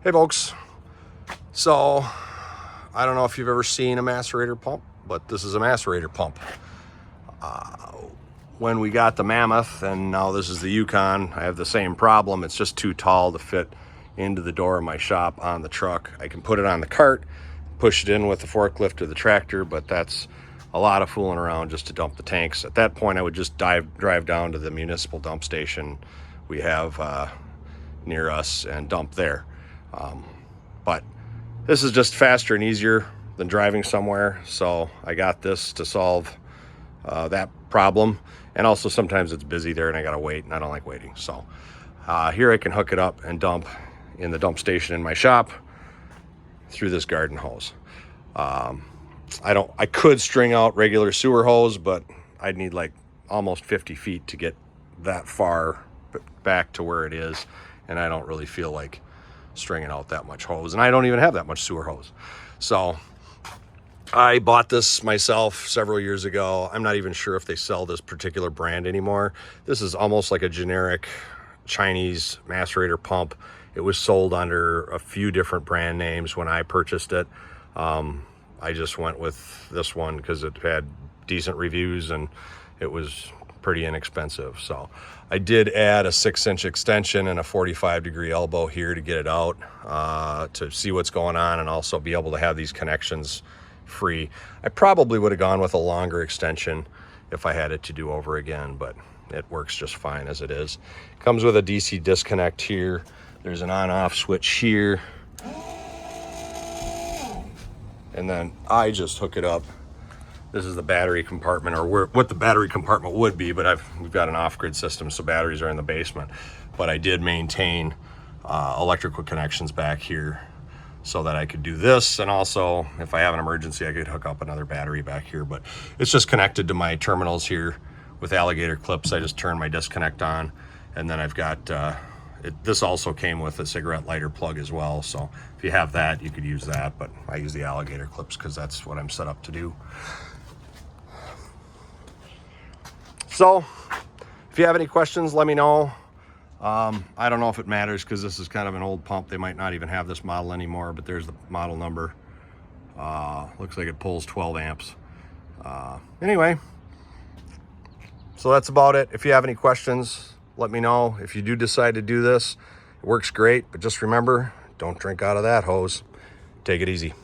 Hey folks, so I don't know if you've ever seen a macerator pump, but this is a macerator pump. When we got the Mammoth and now this is the Yukon, I have the same problem. It's just too tall to fit into the door of my shop on the truck. I can put it on the cart, push it in with the forklift or the tractor, but that's a lot of fooling around just to dump the tanks. At that point, I would just drive down to the municipal dump station we have near us and dump there. But this is just faster and easier than driving somewhere, so I got this to solve that problem. And also sometimes it's busy there and I gotta wait, and I don't like waiting. So here I can hook it up and dump in the dump station in my shop through this garden hose. I could string out regular sewer hose, but I'd need like almost 50 feet to get that far back to where it is, and I don't really feel like stringing out that much hose, and I don't even have that much sewer hose. So I bought this myself several years ago. I'm not even sure if they sell this particular brand anymore. This is almost like a generic Chinese macerator pump. It was sold under a few different brand names when I purchased it. I just went with this one because it had decent reviews and it was pretty inexpensive. So I did add a 6-inch extension and a 45-degree elbow here to get it out, to see what's going on and also be able to have these connections free. I probably would have gone with a longer extension if I had it to do over again, but it works just fine as it is. Comes with a DC disconnect here. There's an on-off switch here. And then I just hook it up. This is the battery compartment, or what the battery compartment would be, but we've got an off-grid system, so batteries are in the basement. But I did maintain electrical connections back here so that I could do this, and also if I have an emergency I could hook up another battery back here. But it's just connected to my terminals here with alligator clips. I just turn my disconnect on, and then I've got this also came with a cigarette lighter plug as well, so if you have that you could use that, but I use the alligator clips because that's what I'm set up to do. So if you have any questions, let me know. I don't know if it matters because this is kind of an old pump. They might not even have this model anymore, but there's the model number. Looks like it pulls 12 amps. Anyway, so that's about it. If you have any questions, let me know. If you do decide to do this, it works great, but just remember, don't drink out of that hose. Take it easy.